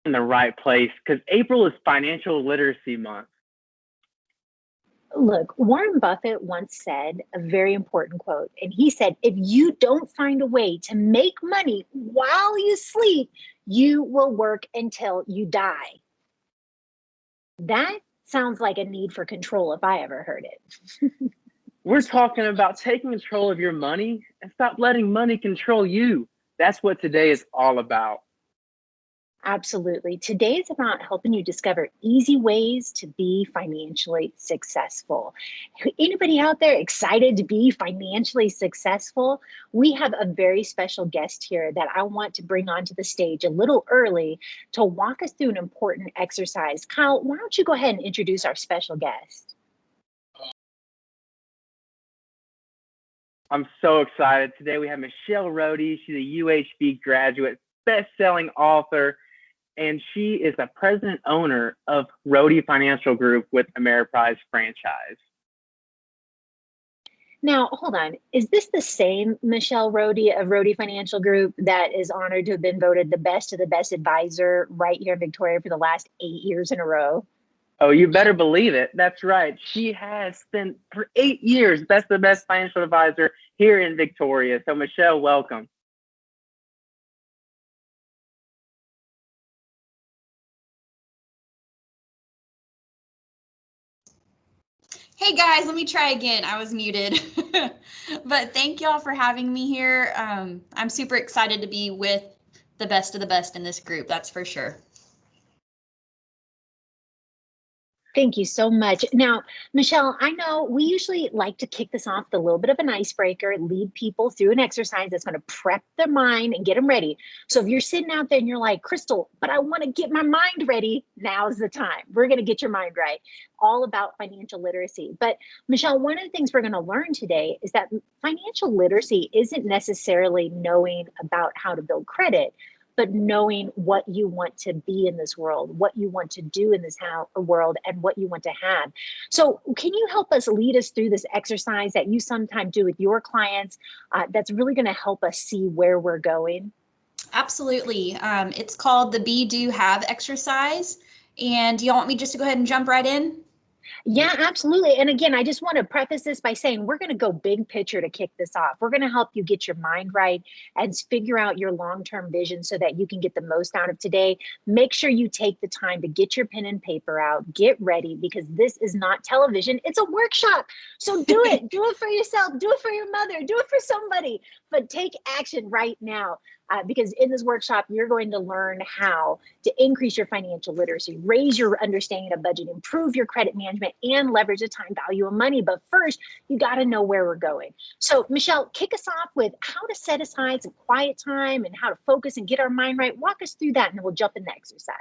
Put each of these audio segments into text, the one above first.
in the right place because April is Financial Literacy Month. Look, Warren Buffett once said a very important quote, and he said, if you don't find a way to make money while you sleep, you will work until you die. That sounds like a need for control if I ever heard it. We're talking about taking control of your money and stop letting money control you. That's what today is all about. Absolutely. Today is about helping you discover easy ways to be financially successful. Anybody out there excited to be financially successful? We have a very special guest here that I want to bring onto the stage a little early to walk us through an important exercise. Kyle, why don't you go ahead and introduce our special guest? I'm so excited. Today we have Michelle Rohde. She's a UHB graduate, best-selling author, and she is the president owner of Rohde Financial Group with Ameriprise franchise. Now, hold on. Is this the same Michelle Rohde of Rohde Financial Group that is honored to have been voted the best of the best advisor right here in Victoria for the last 8 years in a row? Oh, you better believe it. That's right. She has been for 8 years best of the best financial advisor here in Victoria. So Michelle, welcome. Hey guys, let me try again. I was muted. But thank y'all for having me here. I'm super excited to be with the best of the best in this group, that's for sure. Thank you so much. Now, Michelle, I know we usually like to kick this off with a little bit of an icebreaker, lead people through an exercise that's going to prep their mind and get them ready. So if you're sitting out there and you're like, Crystal, but I want to get my mind ready, now's the time. We're going to get your mind right. All about financial literacy. But Michelle, one of the things we're going to learn today is that financial literacy isn't necessarily knowing about how to build credit, but knowing what you want to be in this world, what you want to do in this world, and what you want to have. So can you help us lead us through this exercise that you sometimes do with your clients that's really going to help us see where we're going? Absolutely. It's called the Be, Do, Have exercise. And do y'all want me just to go ahead and jump right in? Yeah, absolutely. And again, I just want to preface this by saying we're going to go big picture to kick this off. We're going to help you get your mind right and figure out your long-term vision so that you can get the most out of today. Make sure you take the time to get your pen and paper out, get ready, because this is not television. It's a workshop. So do it. Do it for yourself. Do it for your mother. Do it for somebody. But take action right now. Because in this workshop, you're going to learn how to increase your financial literacy, raise your understanding of budget, improve your credit management, and leverage the time value of money. But first, you got to know where we're going. So Michelle, kick us off with how to set aside some quiet time and how to focus and get our mind right. Walk us through that and then we'll jump in the exercise.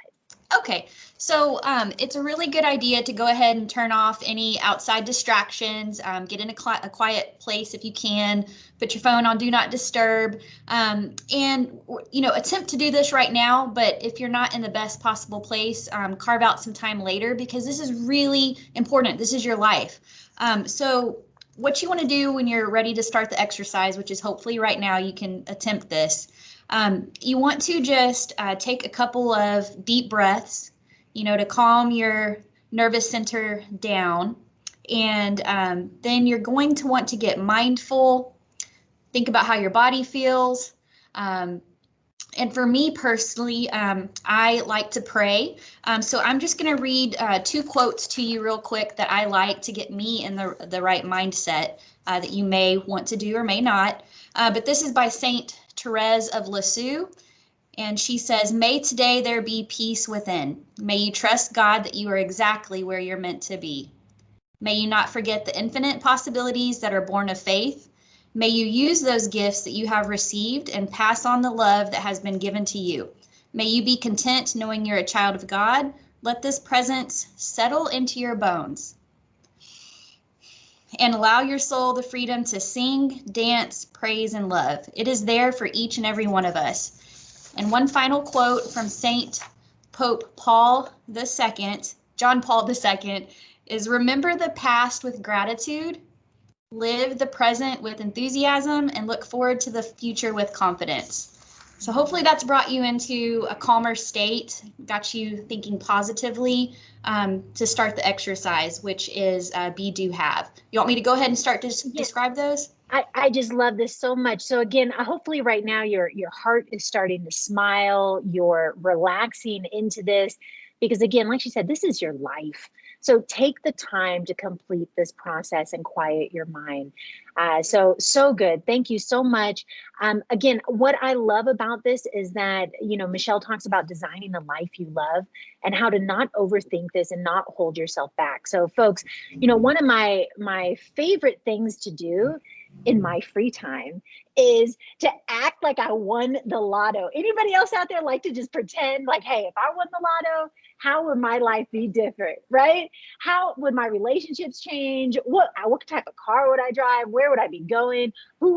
Okay, so it's a really good idea to go ahead and turn off any outside distractions, get in a quiet place if you can, put your phone on Do Not Disturb, and, attempt to do this right now, but if you're not in the best possible place, carve out some time later because this is really important. This is your life. So what you want to do when you're ready to start the exercise, which is hopefully right now you can attempt this, you want to just take a couple of deep breaths, to calm your nervous center down. And then you're going to want to get mindful, think about how your body feels. And for me personally, I like to pray. So I'm just going to read 2 quotes to you real quick that I like to get me in the right mindset that you may want to do or may not. But this is by Saint Therese of Lisieux, and she says, "May today there be peace within. May you trust God that you are exactly where you're meant to be. May you not forget the infinite possibilities that are born of faith. May you use those gifts that you have received and pass on the love that has been given to you. May you be content knowing you're a child of God. Let this presence settle into your bones. And allow your soul the freedom to sing, dance, praise, and love. It is there for each and every one of us." And one final quote from Saint Pope Paul II, John Paul II, is, "Remember the past with gratitude, live the present with enthusiasm, and look forward to the future with confidence." So hopefully that's brought you into a calmer state, got you thinking positively to start the exercise, which is be, do, have. You want me to go ahead and start to describe those? I just love this so much. So again, hopefully right now your heart is starting to smile, you're relaxing into this because again, like she said, this is your life. So take the time to complete this process and quiet your mind. So good. Thank you so much. Again, what I love about this is that, Michelle talks about designing the life you love and how to not overthink this and not hold yourself back. So folks, one of my favorite things to do in my free time is to act like I won the lotto. Anybody else out there like to just pretend like, hey, if I won the lotto, how would my life be different, right? How would my relationships change? What type of car would I drive? Where would I be going?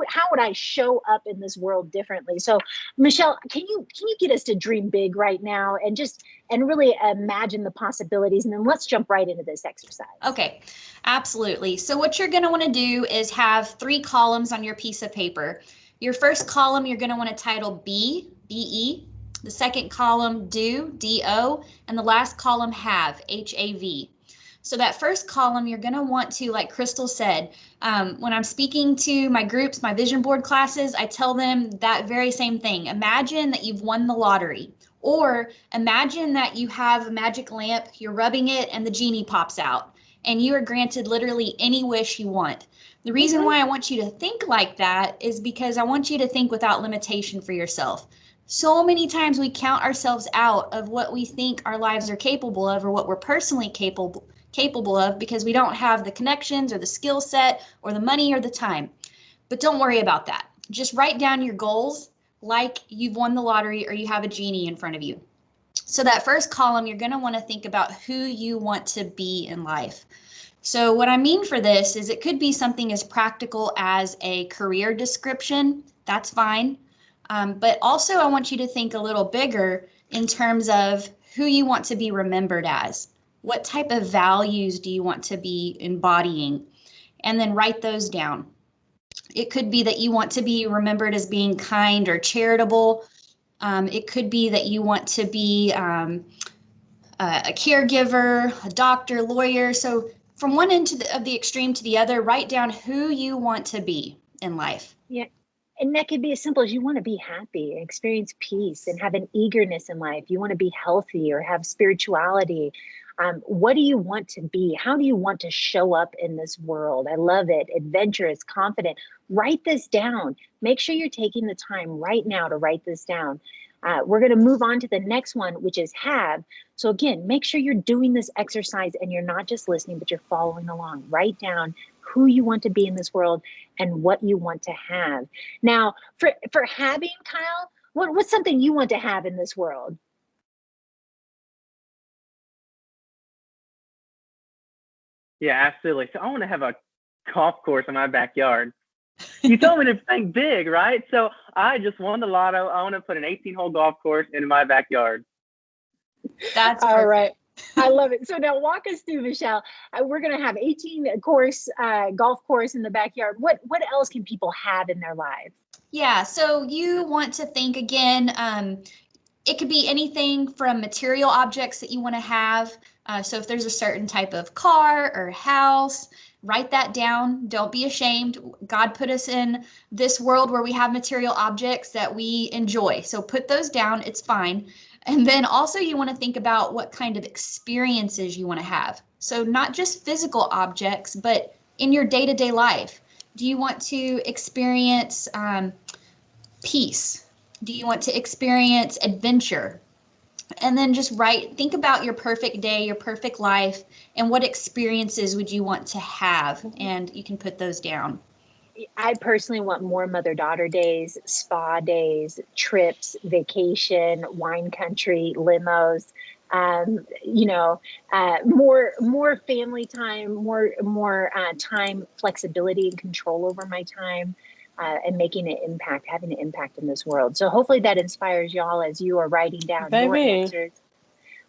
How would I show up in this world differently? So, Michelle, can you get us to dream big right now and really imagine the possibilities? And then let's jump right into this exercise. Okay, absolutely. So what you're going to want to do is have 3 columns on your piece of paper. Your first column, you're going to want to title B, B-E. The second column, do, D-O. And the last column, have, H-A-V. So that first column, you're going to want to, like Crystal said, when I'm speaking to my groups, my vision board classes, I tell them that very same thing. Imagine that you've won the lottery. Or imagine that you have a magic lamp, you're rubbing it, and the genie pops out. And you are granted literally any wish you want. The reason why I want you to think like that is because I want you to think without limitation for yourself. So many times we count ourselves out of what we think our lives are capable of or what we're personally capable of because we don't have the connections or the skill set or the money or the time. But don't worry about that. Just write down your goals like you've won the lottery or you have a genie in front of you. So that first column, you're going to want to think about who you want to be in life. So what I mean for this is it could be something as practical as a career description. That's fine. But also I want you to think a little bigger in terms of who you want to be remembered as. What type of values do you want to be embodying? And then write those down. It could be that you want to be remembered as being kind or charitable. It could be that you want to be a caregiver, a doctor, lawyer. So from one end of the extreme to the other, write down who you want to be in life. Yeah. And that could be as simple as you want to be happy, experience peace, and have an eagerness in life. You want to be healthy or have spirituality. What do you want to be? How do you want to show up in this world? I love it. Adventurous, confident. Write this down. Make sure you're taking the time right now to write this down. We're going to move on to the next one, which is have. So again, make sure you're doing this exercise and you're not just listening, but you're following along. Write down who you want to be in this world and what you want to have. Now, for having, Kyle, what's something you want to have in this world? Yeah, absolutely. So I want to have a golf course in my backyard. You told me to think big, right? So I just won the lotto. I want to put an 18-hole golf course in my backyard. That's all perfect. Right. I love it. So now walk us through, Michelle. We're going to have 18 course golf course in the backyard. What else can people have in their lives? Yeah, so you want to think again, it could be anything from material objects that you want to have. So if there's a certain type of car or house, write that down. Don't be ashamed. God put us in this world where we have material objects that we enjoy. So put those down. It's fine. And then also you want to think about what kind of experiences you want to have. So not just physical objects, but in your day-to-day life. Do you want to experience peace? Do you want to experience adventure? And then just think about your perfect day, your perfect life, and what experiences would you want to have? And you can put those down. I personally want more mother-daughter days, spa days, trips, vacation, wine country, limos, more family time, more time, flexibility and control over my time. And making an impact, having an impact in this world. So hopefully that inspires y'all as you are writing down your answers.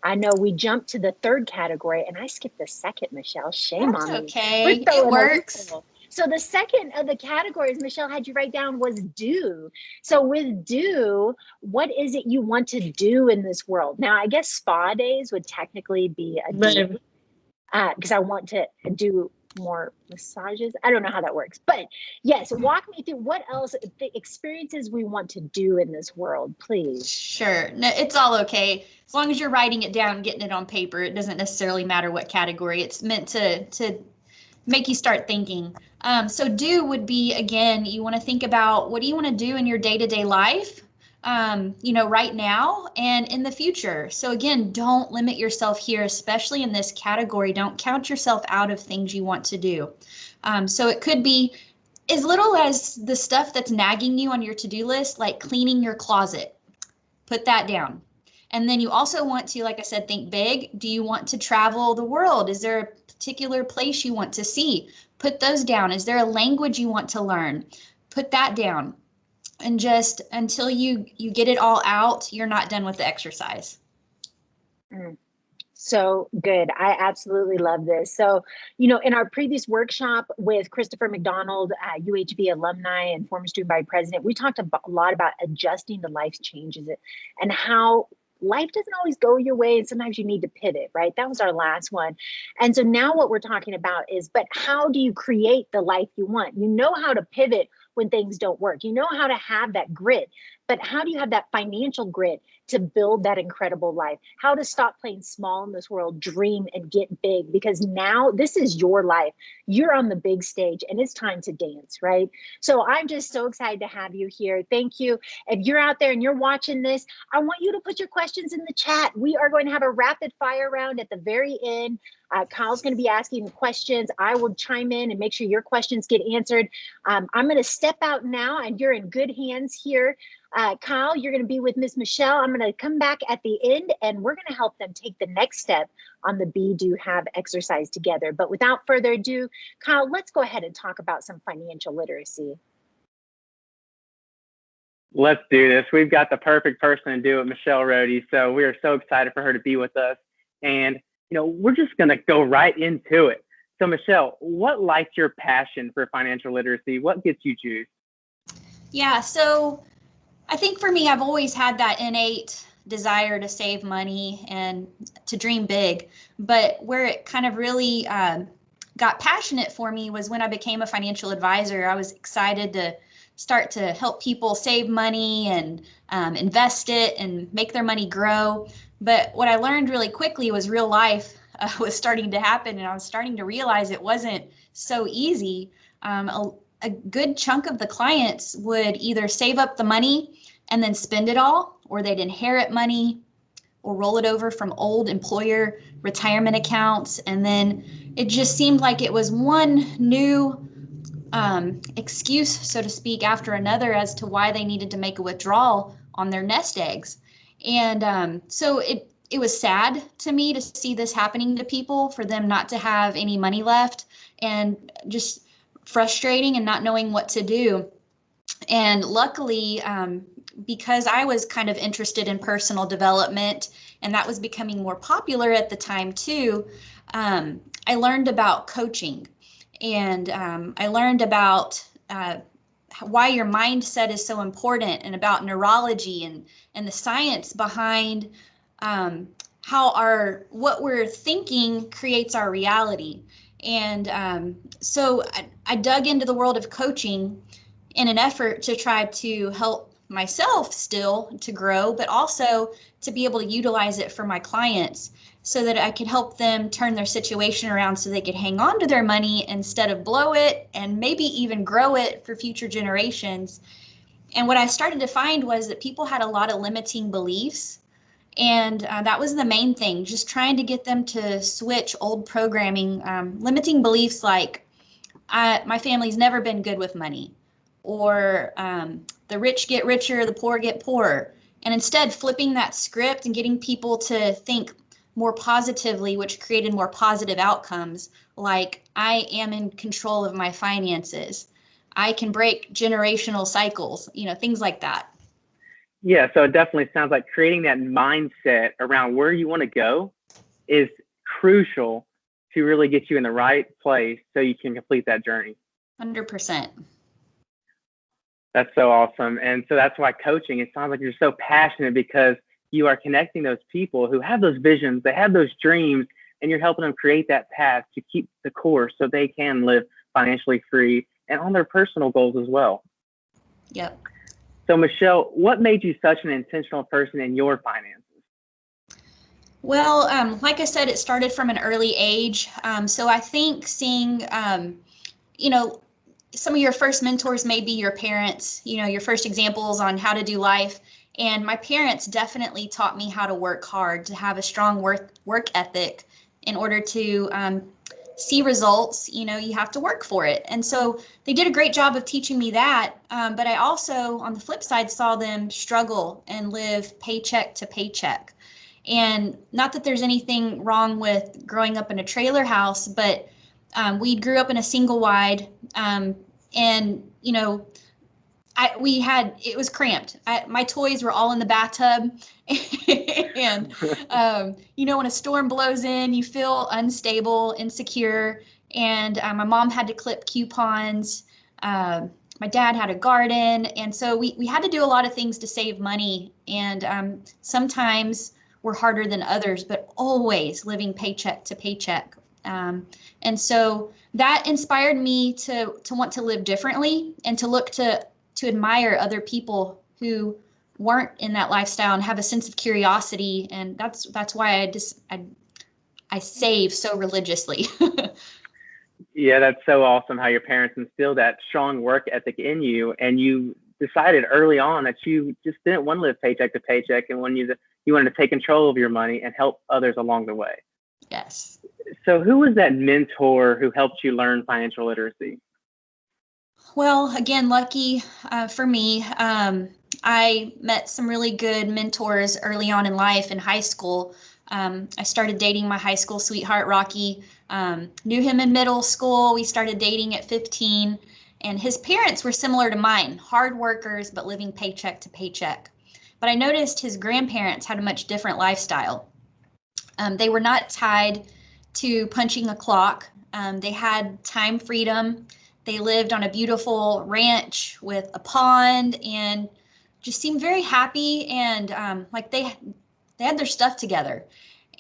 I know we jumped to the third category and I skipped the second, Michelle. Shame on me. Okay, it works. So the second of the categories Michelle had you write down was do. So with do, what is it you want to do in this world? Now, I guess spa days would technically be a do, because I want to do more massages. I don't know how that works, but yes, walk me through what else, the experiences we want to do in this world, please. Sure. No, it's all okay. As long as you're writing it down, getting it on paper, it doesn't necessarily matter what category. It's meant to make you start thinking. So do would be, again, you want to think about what do you want to do in your day-to-day life, right now and in the future. So again, don't limit yourself here, especially in this category. Don't count yourself out of things you want to do. So it could be as little as the stuff that's nagging you on your to-do list, like cleaning your closet. Put that down. And then you also want to, like I said, think big. Do you want to travel the world? Is there a particular place you want to see? Put those down. Is there a language you want to learn? Put that down. And just until you get it all out, you're not done with the exercise. So good. I absolutely love this. So, in our previous workshop with Christopher McDonald, UHB alumni and former student body president, we talked a lot about adjusting to life's changes and how life doesn't always go your way. And sometimes you need to pivot, right? That was our last one. And so now what we're talking about is, but how do you create the life you want? You know how to pivot when things don't work. You know how to have that grit, but how do you have that financial grit to build that incredible life? How to stop playing small in this world, dream and get big, because now this is your life. You're on the big stage and it's time to dance, right? So I'm just so excited to have you here. Thank you. If you're out there and you're watching this, I want you to put your questions in the chat. We are going to have a rapid fire round at the very end. Kyle's going to be asking questions. I will chime in and make sure your questions get answered. I'm going to step out now and you're in good hands here. Kyle, you're going to be with Miss Michelle. I'm going to come back at the end and we're going to help them take the next step on the Be, Do, Have exercise together. But without further ado, Kyle, let's go ahead and talk about some financial literacy. Let's do this. We've got the perfect person to do it, Michelle Rohde. So we are so excited for her to be with us. And, we're just going to go right into it. So Michelle, what lights your passion for financial literacy? What gets you juiced? Yeah, so I think for me, I've always had that innate desire to save money and to dream big. But where it kind of really got passionate for me was when I became a financial advisor. I was excited to start to help people save money and invest it and make their money grow. But what I learned really quickly was real life was starting to happen, and I was starting to realize it wasn't so easy. A good chunk of the clients would either save up the money and then spend it all, or they'd inherit money or roll it over from old employer retirement accounts. And then it just seemed like it was one new excuse, so to speak, after another as to why they needed to make a withdrawal on their nest eggs. And so it was sad to me to see this happening to people, for them not to have any money left, and just frustrating and not knowing what to do. And luckily, because I was kind of interested in personal development, and that was becoming more popular at the time too, I learned about coaching, and I learned about why your mindset is so important, and about neurology and the science behind how what we're thinking creates our reality. And so I dug into the world of coaching in an effort to try to help myself still to grow, but also to be able to utilize it for my clients so that I could help them turn their situation around so they could hang on to their money instead of blow it, and maybe even grow it for future generations. And what I started to find was that people had a lot of limiting beliefs. And that was the main thing, just trying to get them to switch old programming, limiting beliefs like, my family's never been good with money, or the rich get richer, the poor get poorer. And instead flipping that script and getting people to think more positively, which created more positive outcomes, like, I am in control of my finances. I can break generational cycles, things like that. Yeah, so it definitely sounds like creating that mindset around where you want to go is crucial to really get you in the right place so you can complete that journey. 100%. That's so awesome. And so that's why coaching, it sounds like you're so passionate because you are connecting those people who have those visions, they have those dreams, and you're helping them create that path to keep the course so they can live financially free and on their personal goals as well. Yep. So Michelle, what made you such an intentional person in your finances? Well, like I said, it started from an early age. So I think seeing, you know, some of your first mentors may be your parents, you know, your first examples on how to do life. And my parents definitely taught me how to work hard, to have a strong work ethic. In order to see results, you know, you have to work for it. And so they did a great job of teaching me that. But I also, on the flip side, saw them struggle and live paycheck to paycheck. And not that there's anything wrong with growing up in a trailer house, but we grew up in a single wide, and you know, it was cramped. My toys were all in the bathtub, and you know, when a storm blows in, you feel unstable, insecure, and my mom had to clip coupons. My dad had a garden, and so we had to do a lot of things to save money, and sometimes were harder than others, but always living paycheck to paycheck. And so that inspired me to want to live differently and to look to admire other people who weren't in that lifestyle and have a sense of curiosity. And that's why I save so religiously. Yeah, that's so awesome how your parents instilled that strong work ethic in you, and you decided early on that you just didn't want to live paycheck to paycheck, and when you wanted to take control of your money and help others along the way. Yes. So who was that mentor who helped you learn financial literacy? Well, again, lucky for me, I met some really good mentors early on in life in high school. I started dating my high school sweetheart, Rocky. Knew him in middle school. We started dating at 15, and his parents were similar to mine, hard workers, but living paycheck to paycheck. But I noticed his grandparents had a much different lifestyle. They were not tied to punching a clock. They had time freedom. They lived on a beautiful ranch with a pond and just seemed very happy, and like they had their stuff together.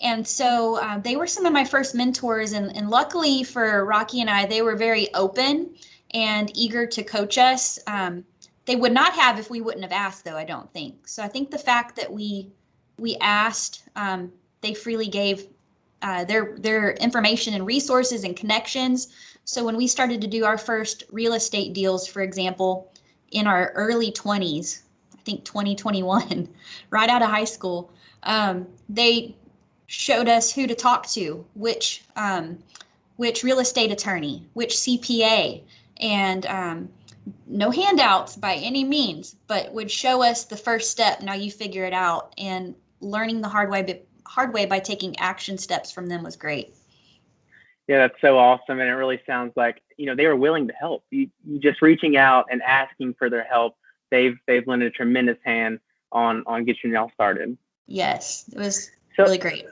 And so they were some of my first mentors, and luckily for Rocky and I, they were very open and eager to coach us. They would not have if we wouldn't have asked, though, I don't think. So I think the fact that we asked, they freely gave their information and resources and connections. So when we started to do our first real estate deals, for example, in our early 20s, I think 2021, right out of high school, they showed us who to talk to, which real estate attorney, which CPA, and no handouts by any means, but would show us the first step. Now you figure it out, and learning the hard way by taking action steps from them was great. Yeah, that's so awesome. And it really sounds like, you know, they were willing to help. You just reaching out and asking for their help. They've lent a tremendous hand on getting you all started. Yes, it was really great.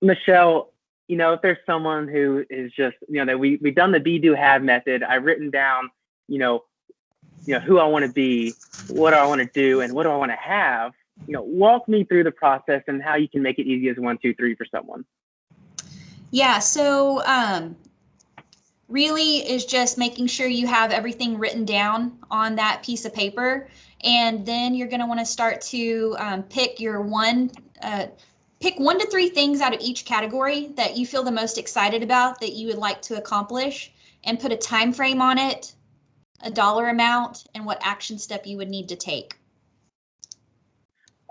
Michelle, you know, if there's someone who is just, you know, that we've done the be, do, have method, I've written down, you know, who I want to be, what do I want to do, and what do I want to have, you know, walk me through the process and how you can make it easy as 1, 2, 3 for someone. Yeah, so really is just making sure you have everything written down on that piece of paper, and then you're going to want to start to pick 1 to 3 things out of each category that you feel the most excited about that you would like to accomplish, and put a time frame on it, a dollar amount, and what action step you would need to take.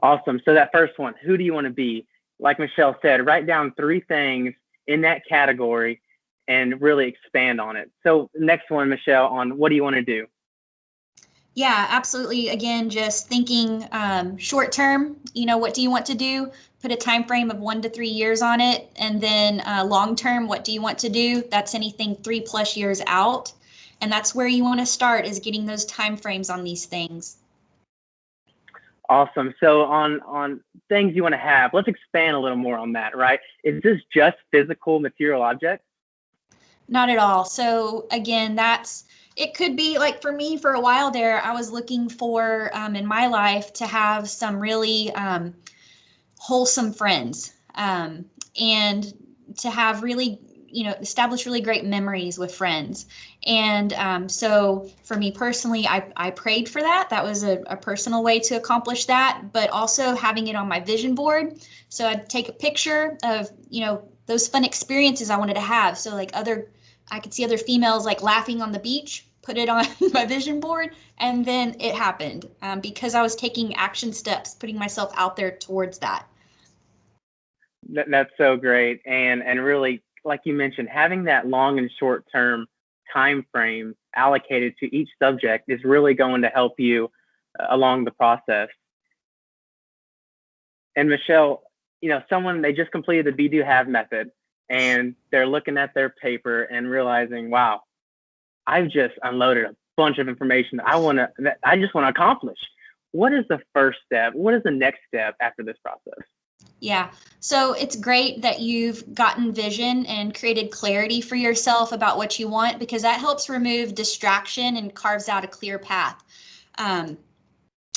Awesome. So that first one, who do you want to be? Like Michelle said, write down 3 things in that category and really expand on it. So next one, Michelle, on what do you want to do? Yeah, absolutely. Again, just thinking short term, you know, what do you want to do? Put a time frame of 1 to 3 years on it. And then long term, what do you want to do? That's anything 3+ years out. And that's where you want to start, is getting those time frames on these things. Awesome. So on things you want to have, let's expand a little more on that, right? Is this just physical material objects? Not at all. So again, that's It could be like for me for a while there, I was looking for in my life to have some really wholesome friends and to have really, establish really great memories with friends. And so for me personally, I prayed for that. That was a personal way to accomplish that, but also having it on my vision board. So I'd take a picture of, those fun experiences I wanted to have. So like I could see other females like laughing on the beach, put it on my vision board, and then it happened because I was taking action steps, putting myself out there towards that. That's so great. And really, like you mentioned, having that long and short term time frame allocated to each subject is really going to help you along the process. And Michelle, someone, they just completed the Be Do Have method and they're looking at their paper and realizing, wow, I've just unloaded a bunch of information I just want to accomplish. What is the first step? What is the next step after this process? Yeah. So it's great that you've gotten vision and created clarity for yourself about what you want, because that helps remove distraction and carves out a clear path.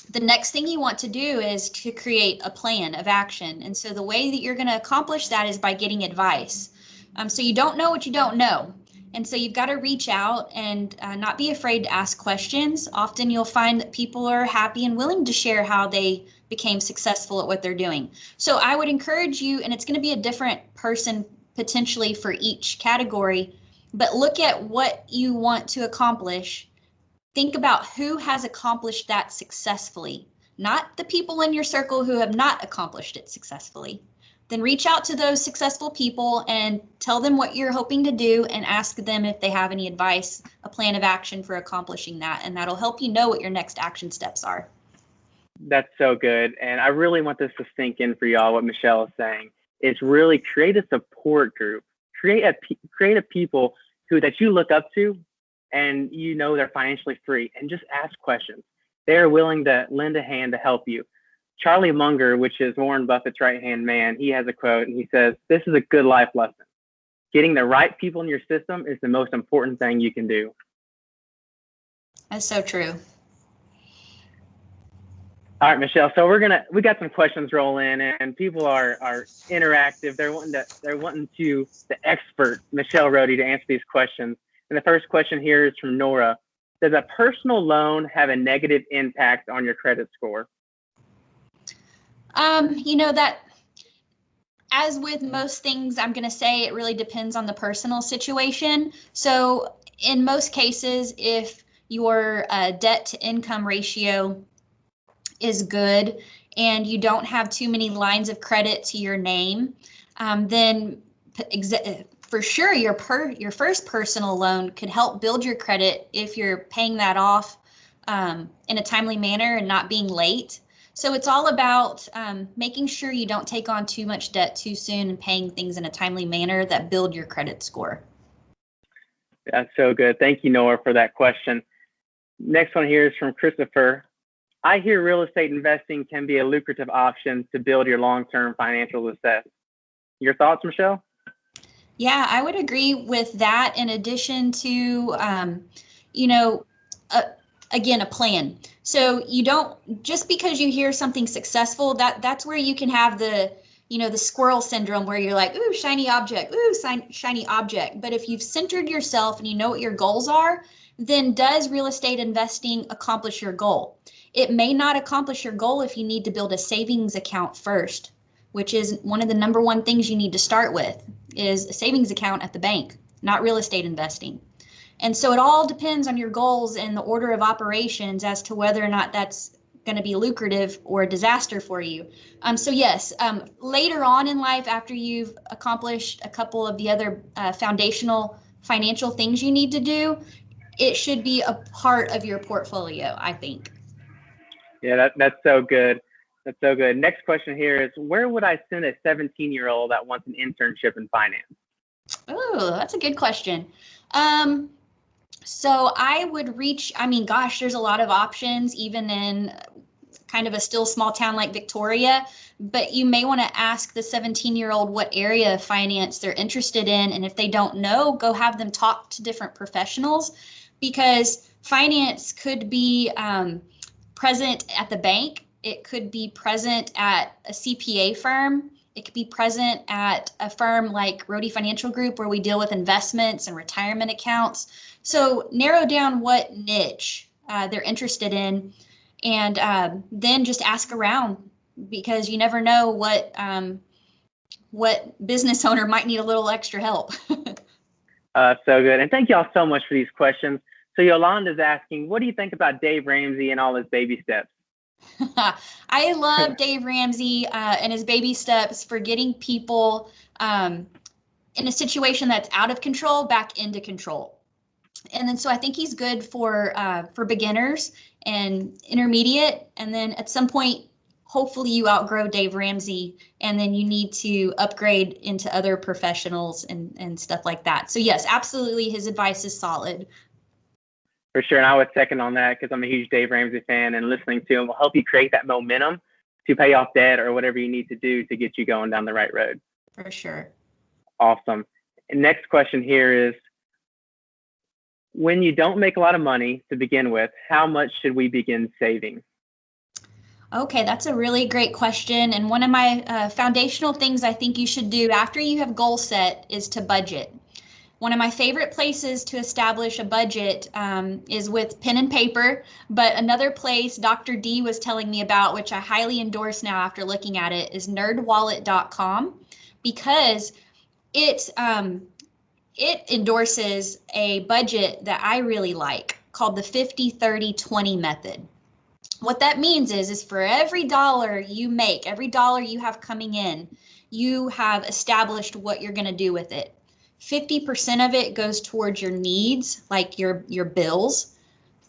The next thing you want to do is to create a plan of action. And so the way that you're going to accomplish that is by getting advice. So you don't know what you don't know. And so you've got to reach out and not be afraid to ask questions. Often you'll find that people are happy and willing to share how they became successful at what they're doing. So I would encourage you, and it's going to be a different person potentially for each category, but look at what you want to accomplish. Think about who has accomplished that successfully, not the people in your circle who have not accomplished it successfully. Then reach out to those successful people and tell them what you're hoping to do and ask them if they have any advice, a plan of action for accomplishing that. And that'll help you know what your next action steps are. That's so good. And I really want this to sink in for y'all, what Michelle is saying. It's really create a support group, create a people that you look up to and they're financially free, and just ask questions. They're willing to lend a hand to help you. Charlie Munger, which is Warren Buffett's right-hand man, he has a quote and he says, "This is a good life lesson. Getting the right people in your system is the most important thing you can do." That's so true. All right, Michelle. So we got some questions roll in, and people are interactive. They're wanting the expert, Michelle Rohde, to answer these questions. And the first question here is from Nora. Does a personal loan have a negative impact on your credit score? That, as with most things, I'm going to say it really depends on the personal situation. So in most cases, if your debt to income ratio is good and you don't have too many lines of credit to your name, then for sure your first personal loan could help build your credit if you're paying that off in a timely manner and not being late. So it's all about making sure you don't take on too much debt too soon and paying things in a timely manner that build your credit score. That's so good. Thank you, Nora, for that question. Next one here is from Christopher. I hear real estate investing can be a lucrative option to build your long-term financial success. Your thoughts, Michelle? Yeah, I would agree with that. In addition to, again, a plan. So you don't, just because you hear something successful, that's where you can have the squirrel syndrome where you're like, ooh, shiny object, ooh, shiny object. But if you've centered yourself and you know what your goals are, then does real estate investing accomplish your goal? It may not accomplish your goal if you need to build a savings account first, which is one of the number one things you need to start with, is a savings account at the bank, not real estate investing. And so it all depends on your goals and the order of operations as to whether or not that's going to be lucrative or a disaster for you. So yes, later on in life, after you've accomplished a couple of the other foundational financial things you need to do, it should be a part of your portfolio, I think. Yeah, that's so good. That's so good. Next question here is, where would I send a 17-year-old that wants an internship in finance? Oh, that's a good question. So I would there's a lot of options, even in kind of a still small town like Victoria, but you may want to ask the 17-year-old what area of finance they're interested in. And if they don't know, go have them talk to different professionals. because finance could be present at the bank. It could be present at a CPA firm. It could be present at a firm like Roth Financial Group, where we deal with investments and retirement accounts. So narrow down what niche they're interested in, and then just ask around, because you never know what business owner might need a little extra help. So good. And thank y'all so much for these questions. So Yolanda's asking, what do you think about Dave Ramsey and all his baby steps? I love Dave Ramsey and his baby steps for getting people in a situation that's out of control back into control. And then so I think he's good for beginners and intermediate. And then at some point, hopefully you outgrow Dave Ramsey, and then you need to upgrade into other professionals and stuff like that. So yes, absolutely, his advice is solid. For sure. And I would second on that, because I'm a huge Dave Ramsey fan, and listening to him will help you create that momentum to pay off debt or whatever you need to do to get you going down the right road. For sure. Awesome. And next question here is, when you don't make a lot of money to begin with, how much should we begin saving? Okay, that's a really great question. And one of my foundational things I think you should do after you have goal set is to budget. One of my favorite places to establish a budget is with pen and paper, but another place Dr. D was telling me about, which I highly endorse now after looking at it, is nerdwallet.com, because it endorses a budget that I really like called the 50-30-20 method. What that means is for every dollar you make, every dollar you have coming in, you have established what you're going to do with it. 50% of it goes towards your needs, like your bills.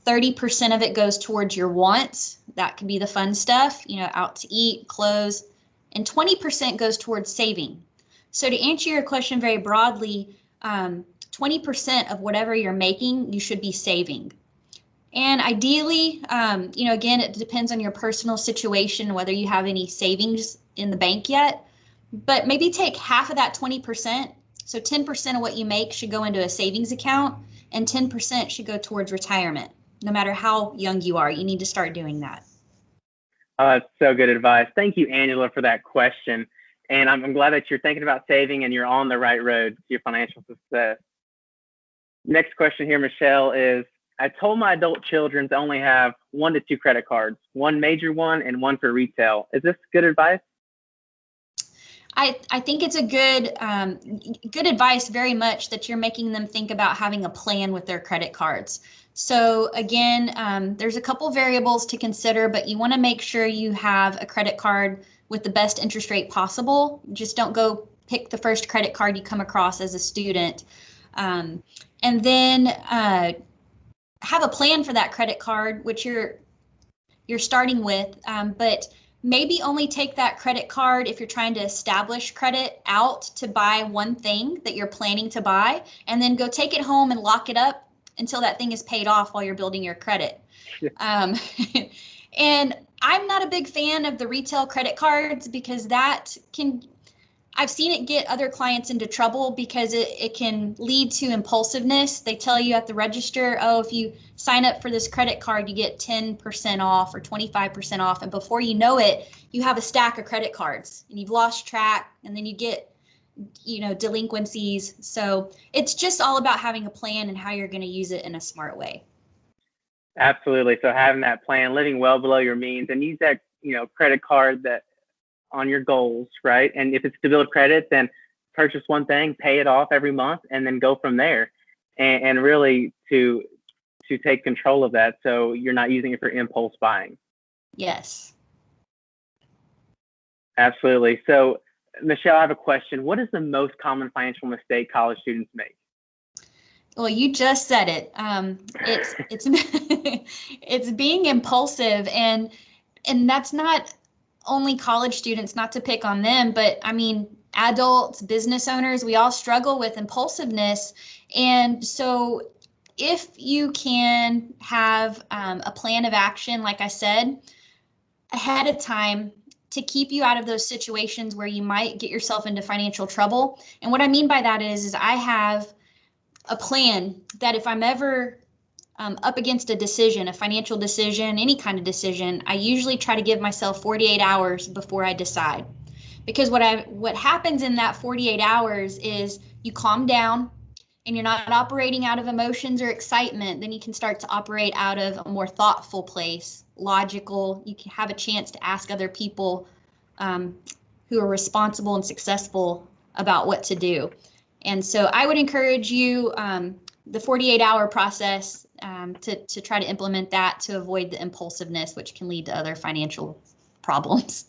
30% of it goes towards your wants. That could be the fun stuff, out to eat, clothes, and 20% goes towards saving. So to answer your question very broadly, 20% of whatever you're making, you should be saving. And ideally, again, it depends on your personal situation, whether you have any savings in the bank yet, but maybe take half of that 20%. So 10% of what you make should go into a savings account, and 10% should go towards retirement. No matter how young you are, you need to start doing that. That's so good advice. Thank you, Angela, for that question. And I'm glad that you're thinking about saving and you're on the right road to your financial success. Next question here, Michelle, is, I told my adult children to only have 1 to 2 credit cards, one major one and one for retail. Is this good advice? I think it's a good advice, very much, that you're making them think about having a plan with their credit cards. So again, there's a couple variables to consider, but you want to make sure you have a credit card with the best interest rate possible. Just don't go pick the first credit card you come across as a student. And then have a plan for that credit card, which you're starting with, but maybe only take that credit card if you're trying to establish credit out to buy one thing that you're planning to buy, and then go take it home and lock it up until that thing is paid off while you're building your credit. And I'm not a big fan of the retail credit cards, because I've seen it get other clients into trouble, because it can lead to impulsiveness. They tell you at the register, oh, if you sign up for this credit card, you get 10% off or 25% off. And before you know it, you have a stack of credit cards and you've lost track, and then you get, delinquencies. So it's just all about having a plan and how you're going to use it in a smart way. Absolutely. So having that plan, living well below your means, and use that, credit card that on your goals, right? And if it's to build credit, then purchase one thing, pay it off every month, and then go from there. And really to take control of that, so you're not using it for impulse buying. Yes. Absolutely. So, Michelle, I have a question. What is the most common financial mistake college students make? Well, you just said it. It's it's being impulsive, and that's not only college students, not to pick on them, but I mean, adults, business owners, we all struggle with impulsiveness. And so if you can have a plan of action, like I said, ahead of time, to keep you out of those situations where you might get yourself into financial trouble. And what I mean by that is I have a plan that if I'm ever up against a decision, a financial decision, any kind of decision, I usually try to give myself 48 hours before I decide. Because what happens in that 48 hours is you calm down and you're not operating out of emotions or excitement. Then you can start to operate out of a more thoughtful place, logical. You can have a chance to ask other people who are responsible and successful about what to do. And so I would encourage you, the 48-hour process, to try to implement that to avoid the impulsiveness, which can lead to other financial problems.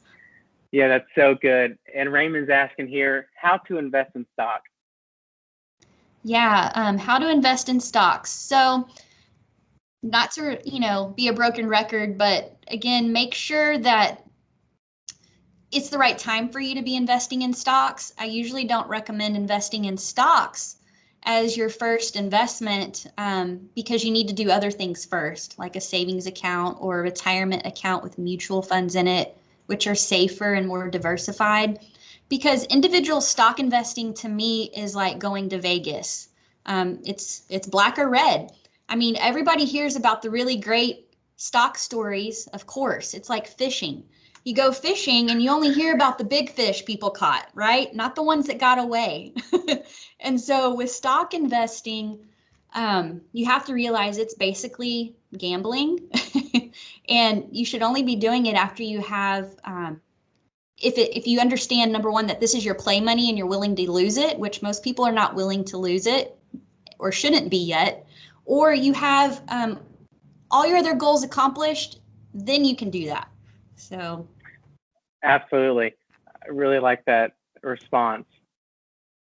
Yeah, that's so good. And Raymond's asking here, how to invest in stock. Yeah, how to invest in stocks. So not to, be a broken record, but again, make sure that it's the right time for you to be investing in stocks. I usually don't recommend investing in stocks as your first investment because you need to do other things first, like a savings account or a retirement account with mutual funds in it, which are safer and more diversified. Because individual stock investing to me is like going to Vegas. It's black or red. I mean, everybody hears about the really great stock stories, of course. It's like fishing. You go fishing and you only hear about the big fish people caught, right? Not the ones that got away. And so with stock investing, you have to realize it's basically gambling. And you should only be doing it after you have, if you understand, number one, that this is your play money and you're willing to lose it, which most people are not willing to lose it or shouldn't be yet, or you have all your other goals accomplished, then you can do that. So. Absolutely. I really like that response.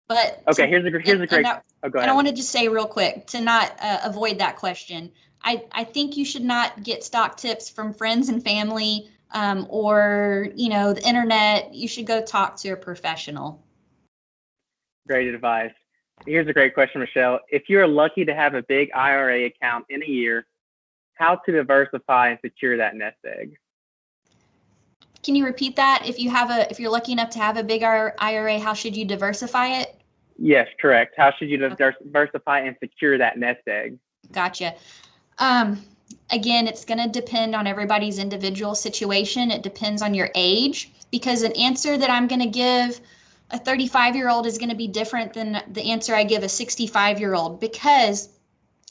But okay, here's a great. Go ahead. And I want to just say real quick to not avoid that question. I think you should not get stock tips from friends and family or the internet. You should go talk to a professional. Great advice. Here's a great question, Michelle. If you're lucky to have a big IRA account in a year, how to diversify and secure that nest egg? Can you repeat that? If you're lucky enough to have a big IRA, how should you diversify it? Yes, correct. How should you diversify and secure that nest egg? Gotcha. Again, it's going to depend on everybody's individual situation. It depends on your age, because an answer that I'm going to give a 35-year-old is going to be different than the answer I give a 65-year-old, because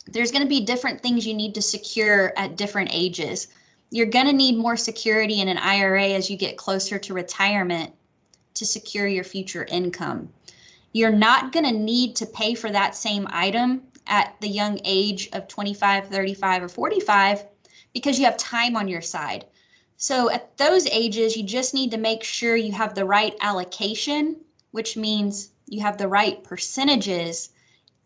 there's going to be different things you need to secure at different ages. You're going to need more security in an IRA as you get closer to retirement to secure your future income. You're not going to need to pay for that same item at the young age of 25, 35, or 45 because you have time on your side. So at those ages, you just need to make sure you have the right allocation, which means you have the right percentages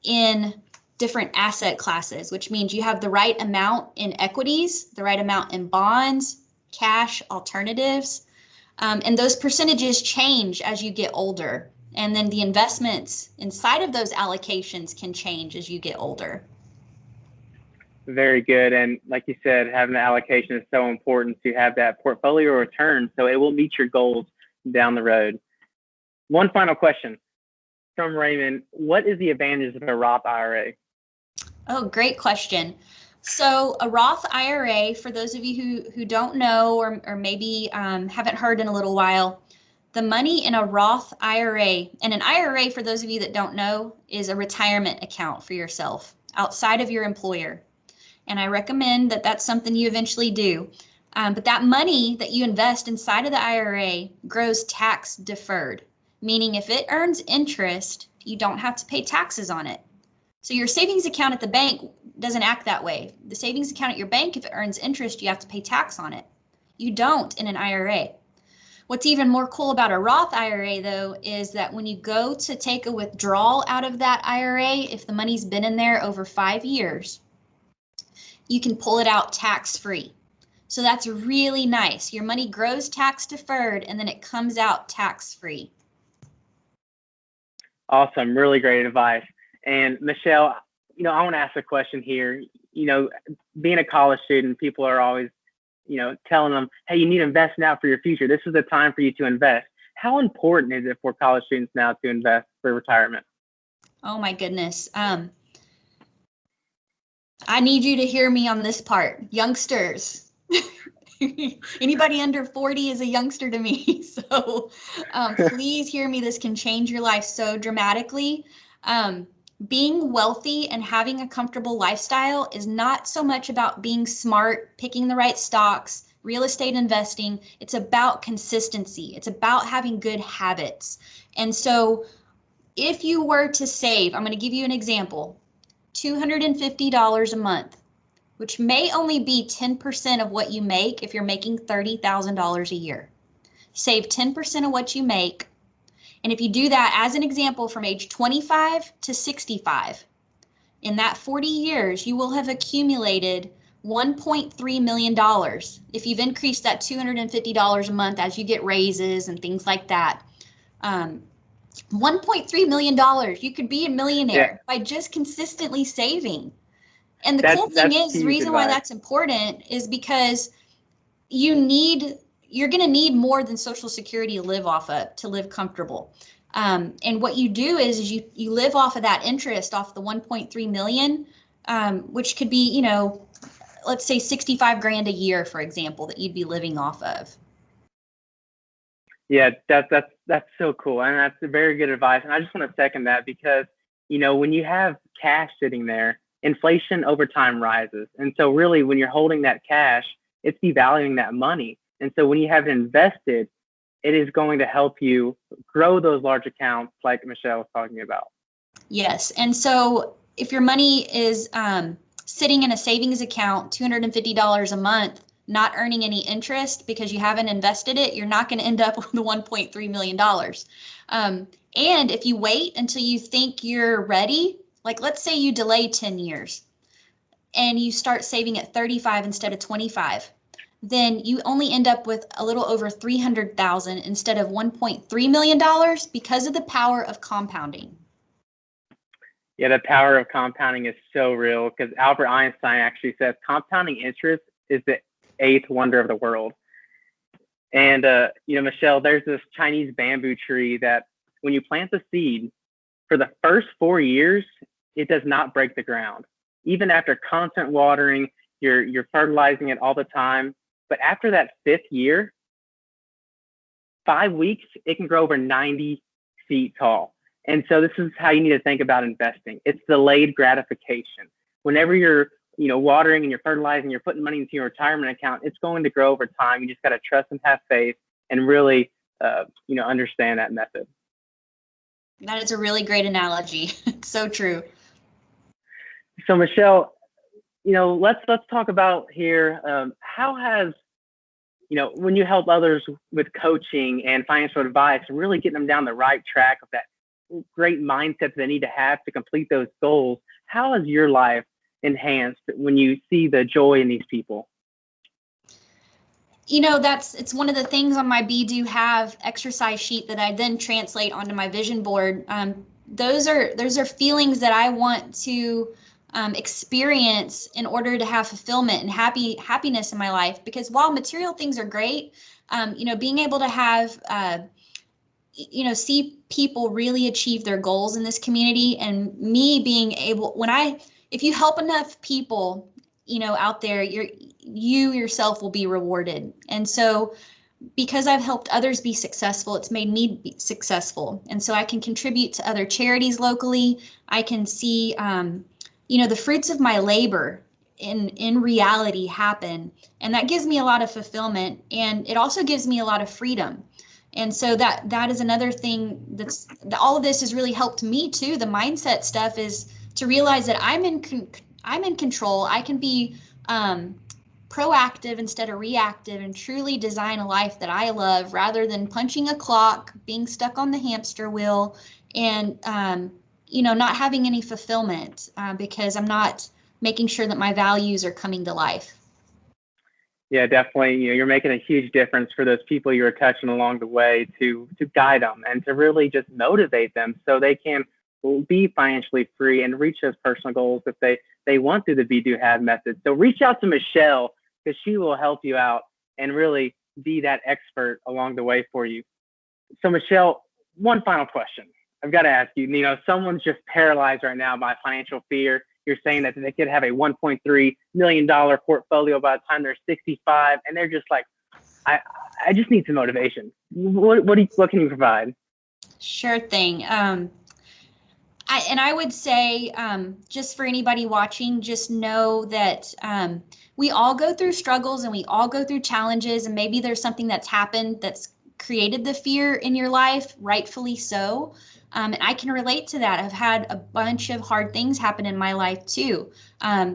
in different asset classes, which means you have the right amount in equities, the right amount in bonds, cash, alternatives, and those percentages change as you get older. And then the investments inside of those allocations can change as you get older. Very good. And like you said, having the allocation is so important to have that portfolio return so it will meet your goals down the road. One final question from Raymond. What is the advantage of a Roth IRA? Oh, great question. So a Roth IRA, for those of you who don't know or maybe haven't heard in a little while, the money in a Roth IRA, and an IRA, for those of you that don't know, is a retirement account for yourself outside of your employer. And I recommend that that's something you eventually do. But that money that you invest inside of the IRA grows tax deferred, meaning if it earns interest, you don't have to pay taxes on it. So your savings account at the bank doesn't act that way. The savings account at your bank, if it earns interest, you have to pay tax on it. You don't in an IRA. What's even more cool about a Roth IRA, though, is that when you go to take a withdrawal out of that IRA, if the money's been in there over 5 years, you can pull it out tax-free. So that's really nice. Your money grows tax deferred and then it comes out tax-free. Awesome. Really great advice. And Michelle, I want to ask a question here. Being a college student, people are always, telling them, hey, you need to invest now for your future. This is the time for you to invest. How important is it for college students now to invest for retirement? Oh my goodness. I need you to hear me on this part. Youngsters. Anybody under 40 is a youngster to me. So please hear me. This can change your life so dramatically. Being wealthy and having a comfortable lifestyle is not so much about being smart, picking the right stocks, real estate investing. It's about consistency. It's about having good habits. And so if you were to save, I'm going to give you an example, $250 a month, which may only be 10% of what you make if you're making $30,000 a year. Save 10% of what you make. And if you do that as an example from age 25 to 65, in that 40 years, you will have accumulated $1.3 million. If you've increased that $250 a month as you get raises and things like that, $1.3 million, you could be a millionaire by just consistently saving. And the cool thing is, the reason why that's important is because you're going to need more than Social Security to live off of, to live comfortable. And what you do is you live off of that interest, off the 1.3 million, which could be, let's say 65 grand a year, for example, that you'd be living off of. Yeah, that's so cool. And that's a very good advice. And I just want to second that because, when you have cash sitting there, inflation over time rises. And so really when you're holding that cash, it's devaluing that money. And so when you have it invested, it is going to help you grow those large accounts like Michelle was talking about. Yes. And so if your money is sitting in a savings account, $250 a month, not earning any interest because you haven't invested it, you're not going to end up with the $1.3 million. And if you wait until you think you're ready, like let's say you delay 10 years and you start saving at 35 instead of 25, then you only end up with a little over 300,000 instead of $1.3 million because of the power of compounding. Yeah, the power of compounding is so real because Albert Einstein actually says compounding interest is the eighth wonder of the world. And, Michelle, there's this Chinese bamboo tree that when you plant the seed, for the first 4 years, it does not break the ground. Even after constant watering, you're fertilizing it all the time. But after that 5th year, 5 weeks, it can grow over 90 feet tall. And so this is how you need to think about investing. It's delayed gratification. Whenever you're, watering and you're fertilizing, you're putting money into your retirement account, it's going to grow over time. You just got to trust and have faith and really, understand that method. That is a really great analogy. So true. So Michelle, let's talk about here. How has, when you help others with coaching and financial advice, really getting them down the right track of that great mindset they need to have to complete those goals, how has your life enhanced when you see the joy in these people? It's one of the things on my Be Do Have exercise sheet that I then translate onto my vision board. Those are feelings that I want to experience in order to have fulfillment and happiness in my life. Because while material things are great, being able to have, see people really achieve their goals in this community, and me being able, if you help enough people, out there, you yourself will be rewarded. And so because I've helped others be successful, it's made me be successful. And so I can contribute to other charities locally. I can see, the fruits of my labor in reality happen. And that gives me a lot of fulfillment. And it also gives me a lot of freedom. And so that is another thing all of this has really helped me too. The mindset stuff is to realize that I'm in control. I can be proactive instead of reactive and truly design a life that I love rather than punching a clock, being stuck on the hamster wheel, and not having any fulfillment because I'm not making sure that my values are coming to life. Yeah, definitely. You're making a huge difference for those people you're touching along the way to guide them and to really just motivate them so they can be financially free and reach those personal goals if they want through the Be Do Have method. So reach out to Michelle because she will help you out and really be that expert along the way for you. So Michelle, one final question. I've got to ask you, someone's just paralyzed right now by financial fear. you're saying that they could have a $1.3 million portfolio by the time they're 65, and they're just like, I just need some motivation. What can you provide? Sure thing. I would say, just for anybody watching, just know that we all go through struggles and we all go through challenges, and maybe there's something that's happened that's created the fear in your life, rightfully so. And I can relate to that. I've had a bunch of hard things happen in my life too.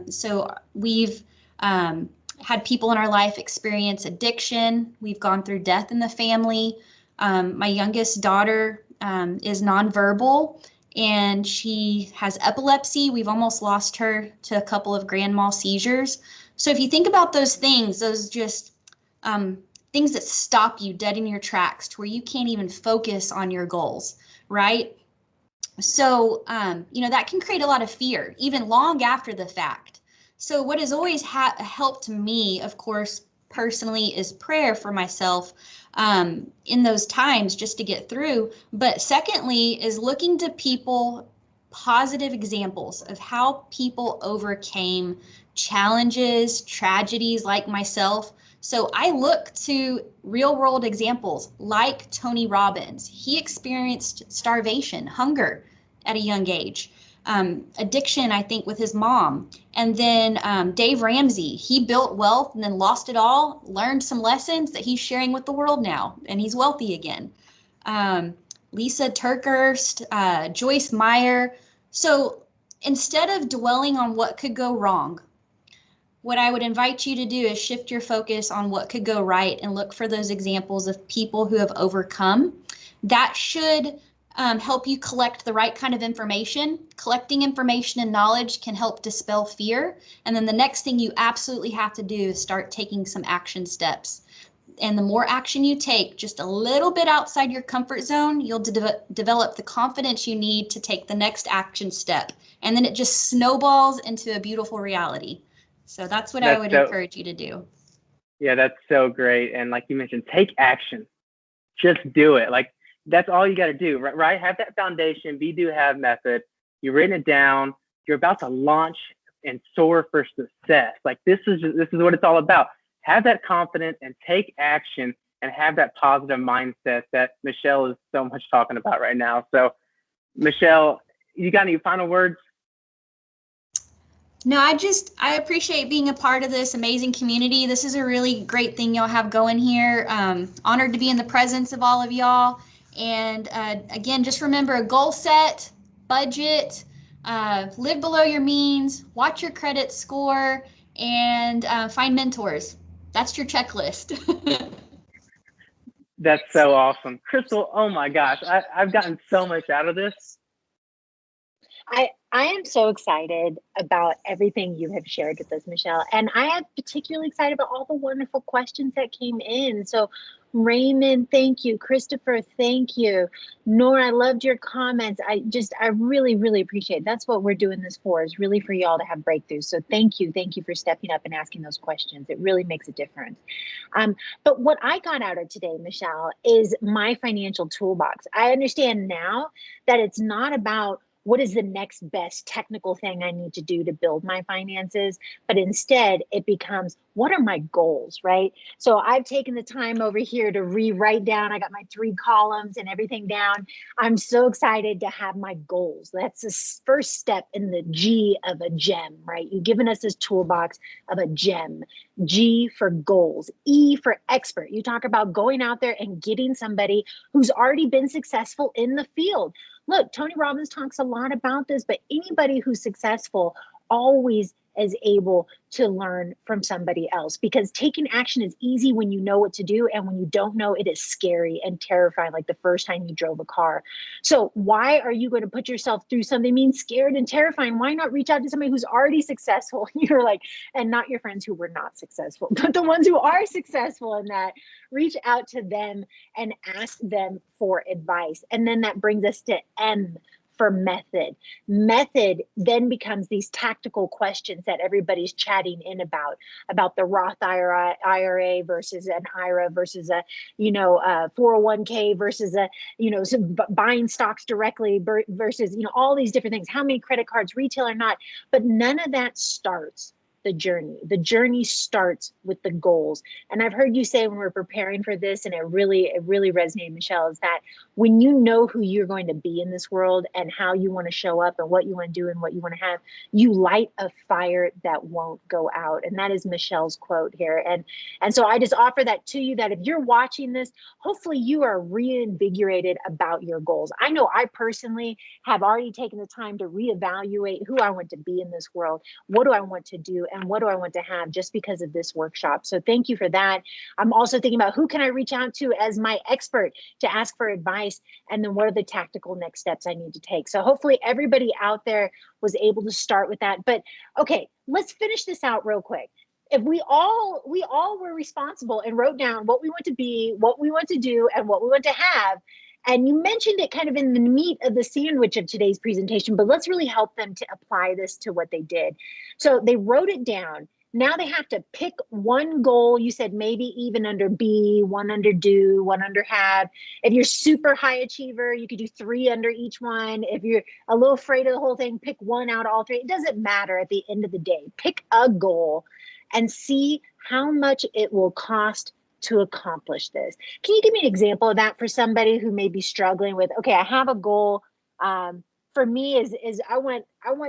So we've had people in our life experience addiction. We've gone through death in the family. My youngest daughter is nonverbal, and she has epilepsy. We've almost lost her to a couple of grand mal seizures. So if you think about those things, those just things that stop you dead in your tracks to where you can't even focus on your goals, right? So, that can create a lot of fear, even long after the fact. So what has always helped me, of course, personally, is prayer for myself in those times just to get through. But secondly, is looking to people, positive examples of how people overcame challenges, tragedies like myself. So I look to real world examples like Tony Robbins. He experienced starvation, hunger at a young age. Addiction, I think, with his mom. And then Dave Ramsey, he built wealth and then lost it all, learned some lessons that he's sharing with the world now, and he's wealthy again. Lisa Turkhurst, Joyce Meyer. So instead of dwelling on what could go wrong, what I would invite you to do is shift your focus on what could go right and look for those examples of people who have overcome. That should help you collect the right kind of information. Collecting information and knowledge can help dispel fear. And then the next thing you absolutely have to do is start taking some action steps. And the more action you take, just a little bit outside your comfort zone, you'll develop the confidence you need to take the next action step. And then it just snowballs into a beautiful reality. So that's what I would encourage you to do. Yeah, that's so great. And like you mentioned, take action. Just do it. Like, that's all you got to do, right? Have that foundation, be, do, have method. You've written it down. You're about to launch and soar for success. Like, this is what it's all about. Have that confidence and take action and have that positive mindset that Michelle is so much talking about right now. So, Michelle, you got any final words? No, I appreciate being a part of this amazing community. This is a really great thing y'all have going here. Honored to be in the presence of all of y'all. And again, just remember, a goal set, budget, live below your means, watch your credit score, and find mentors. That's your checklist. That's so awesome. Crystal, oh my gosh, I've gotten so much out of this. I am so excited about everything you have shared with us, Michelle. And I am particularly excited about all the wonderful questions that came in. So Raymond, thank you. Christopher, thank you. Nora, I loved your comments. I really, really appreciate it. That's what we're doing this for, is really for y'all to have breakthroughs. So thank you. Thank you for stepping up and asking those questions. It really makes a difference. But what I got out of today, Michelle, is my financial toolbox. I understand now that it's not about what is the next best technical thing I need to do to build my finances? But instead, it becomes, what are my goals, right? So I've taken the time over here to rewrite down. I got my 3 columns and everything down. I'm so excited to have my goals. That's the first step in the G of a gem, right? You've given us this toolbox of a gem. G for goals, E for expert. You talk about going out there and getting somebody who's already been successful in the field. Look, Tony Robbins talks a lot about this, but anybody who's successful always is able to learn from somebody else, because taking action is easy when you know what to do. And when you don't know, it is scary and terrifying, like the first time you drove a car. So why are you going to put yourself through something being scared and terrifying? Why not reach out to somebody who's already successful? You're like, and not your friends who were not successful, but the ones who are successful in that. Reach out to them and ask them for advice. And then that brings us to M for method. Method then becomes these tactical questions that everybody's chatting in about the Roth IRA versus an IRA versus a, 401k versus a, buying stocks directly versus, all these different things, how many credit cards, retail or not, but none of that starts the journey. The journey starts with the goals. And I've heard you say when we're preparing for this, and it really resonated, Michelle, is that when you know who you're going to be in this world and how you want to show up and what you want to do and what you want to have, you light a fire that won't go out. And that is Michelle's quote here. And so I just offer that to you, that if you're watching this, hopefully you are reinvigorated about your goals. I know I personally have already taken the time to reevaluate who I want to be in this world. What do I want to do? And what do I want to have just because of this workshop? So thank you for that. I'm also thinking about who can I reach out to as my expert to ask for advice? And then what are the tactical next steps I need to take? So hopefully everybody out there was able to start with that. But okay, let's finish this out real quick. If we all were responsible and wrote down what we want to be, what we want to do, and what we want to have, and you mentioned it kind of in the meat of the sandwich of today's presentation, but let's really help them to apply this to what they did. So they wrote it down. Now they have to pick one goal. You said maybe even under B, one under do, one under have. If you're super high achiever, you could do 3 under each one. If you're a little afraid of the whole thing, pick 1 out of all 3. It doesn't matter at the end of the day. Pick a goal and see how much it will cost to accomplish this. Can you give me an example of that for somebody who may be struggling with, okay, I have a goal. For me is I want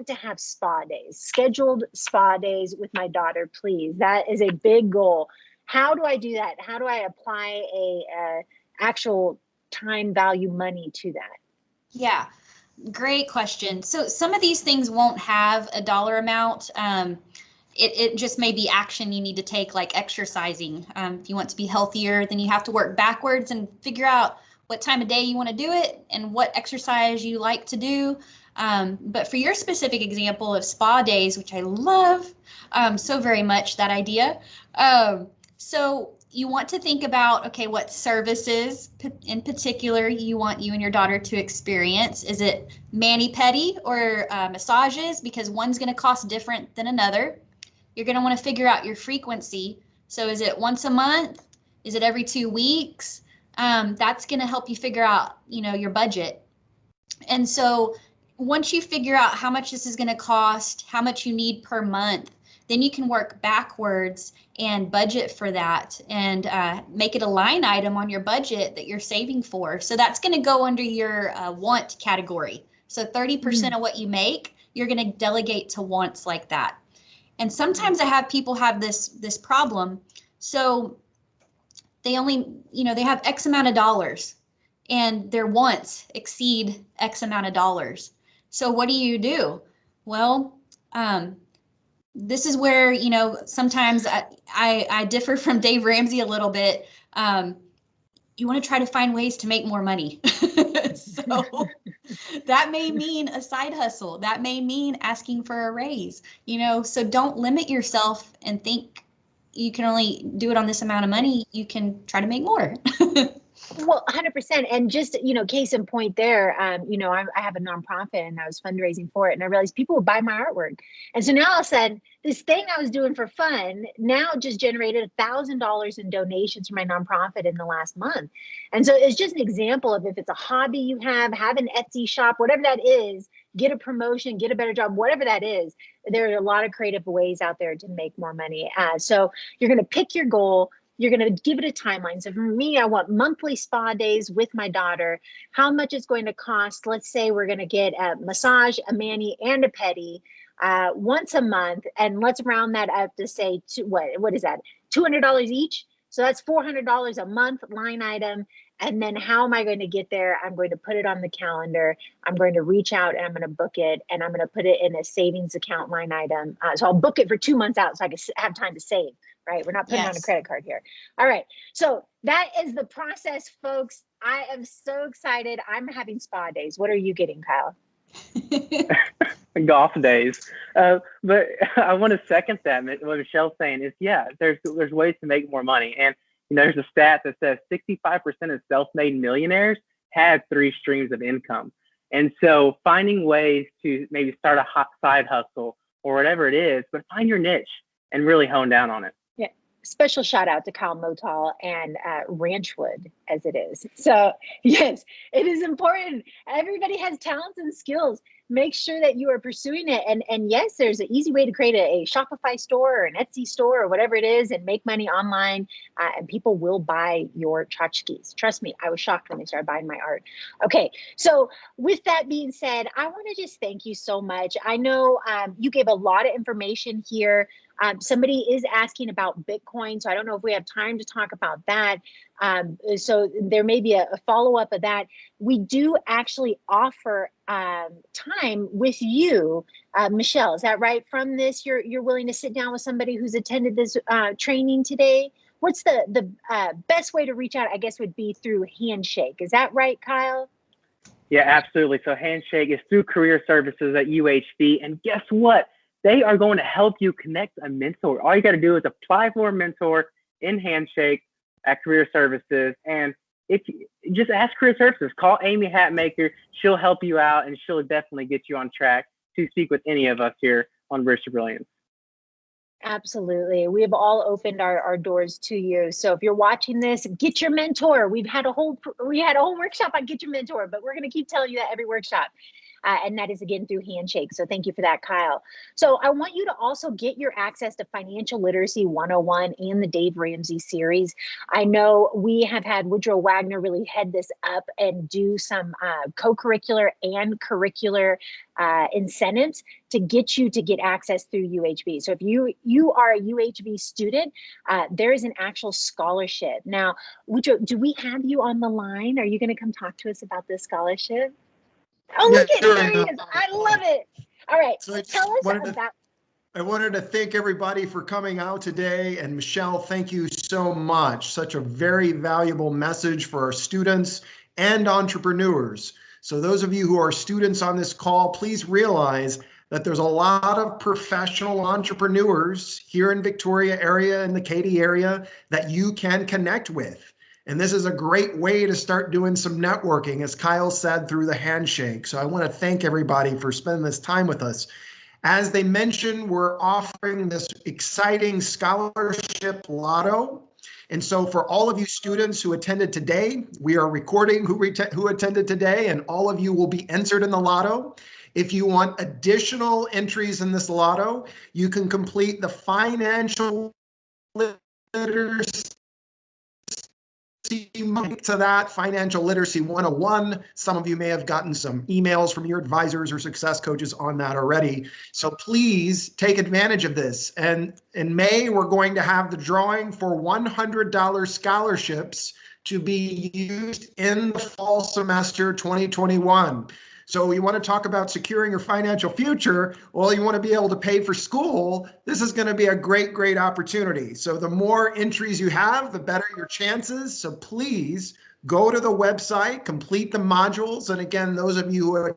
to have spa days, scheduled spa days with my daughter, please. That is a big goal. How do I do that? How do I apply a actual time value money to that? Yeah, great question. So some of these things won't have a dollar amount. It just may be action you need to take, like exercising. If you want to be healthier, then you have to work backwards and figure out what time of day you want to do it and what exercise you like to do. But for your specific example of spa days, which I love so very much, that idea. So you want to think about, okay, what services in particular you want you and your daughter to experience. Is it mani-pedi or massages? Because one's going to cost different than another. You're going to want to figure out your frequency. So is it once a month? Is it every 2 weeks? That's going to help you figure out, your budget. And so once you figure out how much this is going to cost, how much you need per month, then you can work backwards and budget for that and make it a line item on your budget that you're saving for. So that's going to go under your want category. So 30% of what you make, you're going to delegate to wants like that. And sometimes I have people have this problem. So they only, they have X amount of dollars and their wants exceed X amount of dollars. So what do? Well, this is where, sometimes I differ from Dave Ramsey a little bit. You want to try to find ways to make more money. So that may mean a side hustle. That may mean asking for a raise, so don't limit yourself and think you can only do it on this amount of money. You can try to make more. Well, 100%. And just, case in point there, I have a nonprofit and I was fundraising for it and I realized people would buy my artwork. And so now all of a sudden, this thing I was doing for fun now just generated $1,000 in donations for my nonprofit in the last month. And so it's just an example of if it's a hobby you have an Etsy shop, whatever that is, get a promotion, get a better job, whatever that is. There are a lot of creative ways out there to make more money. So you're going to pick your goal. You're going to give it a timeline. So for me, I want monthly spa days with my daughter. How much it's going to cost? Let's say we're going to get a massage, a mani, and a pedi once a month. And let's round that up to say, what is that? $200 each. So that's $400 a month line item. And then how am I going to get there? I'm going to put it on the calendar. I'm going to reach out and I'm going to book it. And I'm going to put it in a savings account line item. So I'll book it for 2 months out so I can have time to save. Right? We're not putting on a credit card here. All right. So that is the process, folks. I am so excited. I'm having spa days. What are you getting, Kyle? Golf days. But I want to second that. What Michelle's saying is, there's ways to make more money. And there's a stat that says 65% of self-made millionaires have 3 streams of income. And so finding ways to maybe start a hot side hustle or whatever it is, but find your niche and really hone down on it. Yeah. Special shout out to Kyle Motal and Ranchwood as it is. So yes, it is important. Everybody has talents and skills. Make sure that you are pursuing it. And yes, there's an easy way to create a Shopify store or an Etsy store or whatever it is and make money online. And people will buy your tchotchkes. Trust me, I was shocked when they started buying my art. Okay, so with that being said, I want to just thank you so much. I know you gave a lot of information here. Somebody is asking about Bitcoin, so I don't know if we have time to talk about that. So there may be a follow-up of that. We do actually offer time with you, Michelle. Is that right? From this, you're willing to sit down with somebody who's attended this training today? What's the best way to reach out? I guess would be through Handshake. Is that right, Kyle? Yeah, absolutely. So Handshake is through Career Services at UHB, and guess what? They are going to help you connect a mentor. All you got to do is apply for a mentor in Handshake at Career Services. And if you just ask Career Services, call Amy Hatmaker. She'll help you out, and she'll definitely get you on track to speak with any of us here on Bridge to Brilliance. Absolutely. We have all opened our doors to you. So if you're watching this, get your mentor. We had a whole workshop on get your mentor, but we're going to keep telling you that every workshop. And that is again through Handshake. So thank you for that, Kyle. So I want you to also get your access to Financial Literacy 101 and the Dave Ramsey series. I know we have had Woodrow Wagner really head this up and do some co-curricular and curricular incentives to get access through UHB. So if you are a UHB student, there is an actual scholarship. Now, Woodrow, do we have you on the line? Are you going to come talk to us about this scholarship? Oh, look at there he is. I love it. All right. So tell us about. I wanted to thank everybody for coming out today. And Michelle, thank you so much. Such a very valuable message for our students and entrepreneurs. So those of you who are students on this call, please realize that there's a lot of professional entrepreneurs here in Victoria area, in the Katy area, that you can connect with. And this is a great way to start doing some networking, as Kyle said, through the Handshake. So I want to thank everybody for spending this time with us. As they mentioned, we're offering this exciting scholarship lotto. And so for all of you students who attended today, we are recording who attended today, and all of you will be entered in the lotto. If you want additional entries in this lotto, you can complete the Financial Literacy link to that, Financial Literacy 101. Some of you may have gotten some emails from your advisors or success coaches on that already. So please take advantage of this. And in May, we're going to have the drawing for $100 scholarships to be used in the fall semester 2021. So you want to talk about securing your financial future, well, you want to be able to pay for school. This is going to be a great, great opportunity. So the more entries you have, the better your chances. So please go to the website, complete the modules. And again, those of you who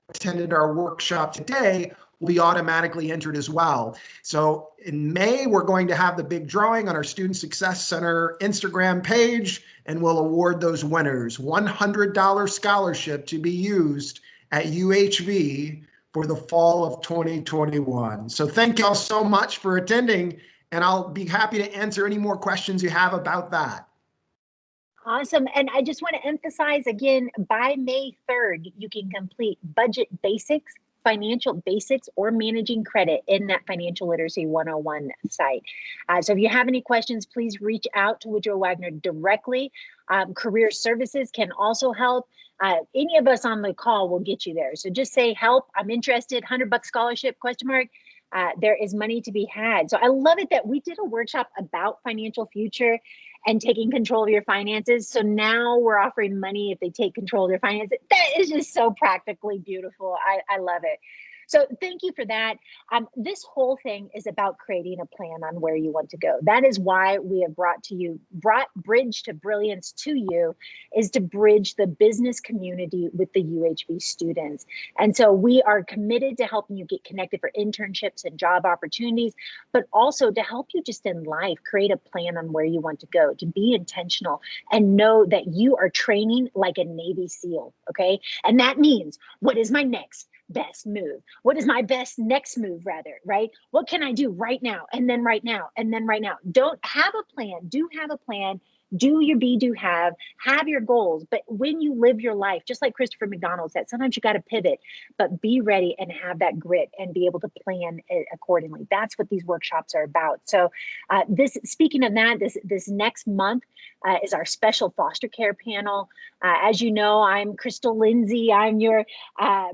attended our workshop today will be automatically entered as well. So in May, we're going to have the big drawing on our Student Success Center Instagram page, and we'll award those winners. $100 scholarship to be used at UHV for the fall of 2021. So thank y'all so much for attending, and I'll be happy to answer any more questions you have about that. Awesome. And I just want to emphasize again, by May 3rd, you can complete Budget Basics, Financial Basics, or Managing Credit in that Financial Literacy 101 site. So if you have any questions, please reach out to Woodrow Wagner directly. Career Services can also help. Any of us on the call will get you there. So just say, help, I'm interested, $100 scholarship, question mark. There is money to be had. So I love it that we did a workshop about financial future and taking control of your finances. So now we're offering money if they take control of their finances. That is just so practically beautiful. I love it. So thank you for that. This whole thing is about creating a plan on where you want to go. That is why we have brought Bridge to Brilliance to you, is to bridge the business community with the UHB students. And so we are committed to helping you get connected for internships and job opportunities, but also to help you just in life, create a plan on where you want to go, to be intentional and know that you are training like a Navy SEAL, okay? And that means, what is my next best move? What is my best next move, rather, right? What can I do right now? And then right now, and then right now. Don't have a plan, do have a plan. Do your be, do have your goals. But when you live your life, just like Christopher McDonald said, sometimes you got to pivot, but be ready and have that grit and be able to plan it accordingly. That's what these workshops are about. So speaking of that, this next month is our special foster care panel. As you know, I'm Crystal Lindsay. I'm your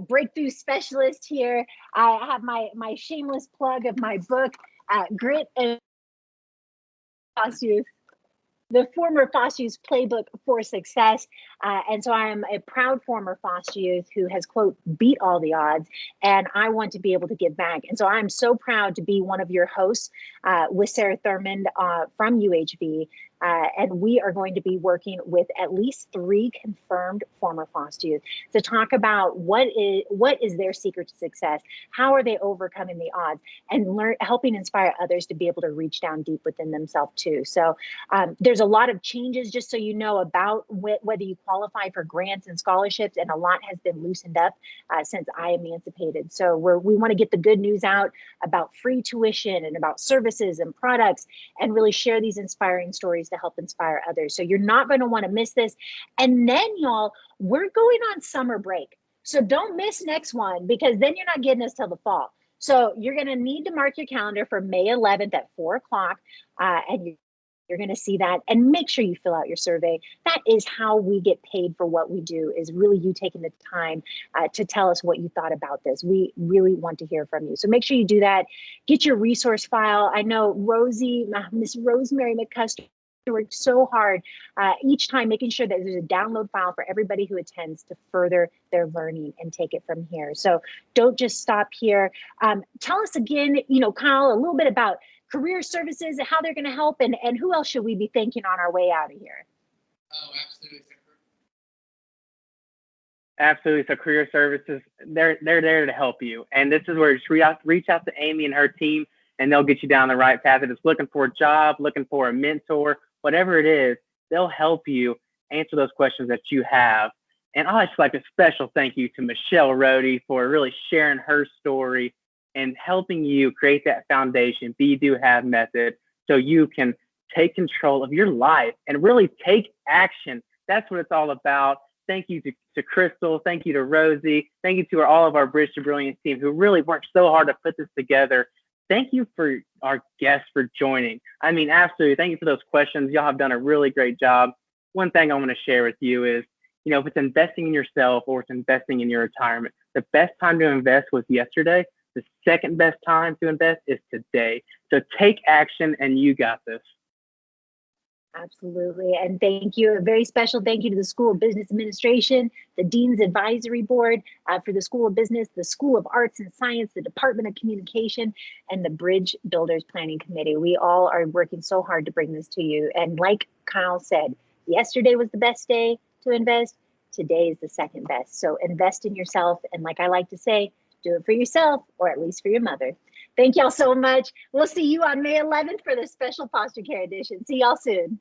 breakthrough specialist here. I have my shameless plug of my book, Grit and Foster Youth, the former foster youth playbook for success. And so I am a proud former foster youth who has, quote, beat all the odds, and I want to be able to give back. And so I'm so proud to be one of your hosts with Sarah Thurmond from UHB. And we are going to be working with at least 3 confirmed former foster youth to talk about what is their secret to success, how are they overcoming the odds, and helping inspire others to be able to reach down deep within themselves too. So there's a lot of changes, just so you know, about whether you qualify for grants and scholarships, and a lot has been loosened up since I emancipated. So we want to get the good news out about free tuition and about services and products, and really share these inspiring stories to help inspire others. So you're not going to want to miss this. And then, y'all, we're going on summer break. So don't miss next one, because then you're not getting us till the fall. So you're going to need to mark your calendar for May 11th at 4 o'clock. And you're going to see that, and make sure you fill out your survey. That is how we get paid for what we do, is really you taking the time to tell us what you thought about this. We really want to hear from you. So make sure you do that. Get your resource file. I know Miss Rosemary McCusker worked so hard each time, making sure that there's a download file for everybody who attends to further their learning and take it from here. So don't just stop here. Tell us again, Kyle, a little bit about career services and how they're going to help, and who else should we be thanking on our way out of here? Oh, absolutely. Absolutely. So career services, they're there to help you. And this is where just reach out to Amy and her team, and they'll get you down the right path. If it's looking for a job, looking for a mentor, whatever it is, they'll help you answer those questions that you have. And I'd just like a special thank you to Michelle Rohde for really sharing her story and helping you create that foundation, be, do, have method, so you can take control of your life and really take action. That's what it's all about. Thank you to Crystal. Thank you to Rosie. Thank you to all of our Bridge to Brilliance team who really worked so hard to put this together. Thank you for our guests for joining. I mean, absolutely. Thank you for those questions. Y'all have done a really great job. One thing I want to share with you is, if it's investing in yourself or it's investing in your retirement, the best time to invest was yesterday. The second best time to invest is today. So take action, and you got this. Absolutely. And thank you. A very special thank you to the School of Business Administration, the Dean's Advisory Board for the School of Business, the School of Arts and Science, the Department of Communication, and the Bridge Builders Planning Committee. We all are working so hard to bring this to you. And like Kyle said, yesterday was the best day to invest. Today is the second best. So invest in yourself. And like I like to say, do it for yourself, or at least for your mother. Thank y'all so much. We'll see you on May 11th for the special foster care edition. See y'all soon.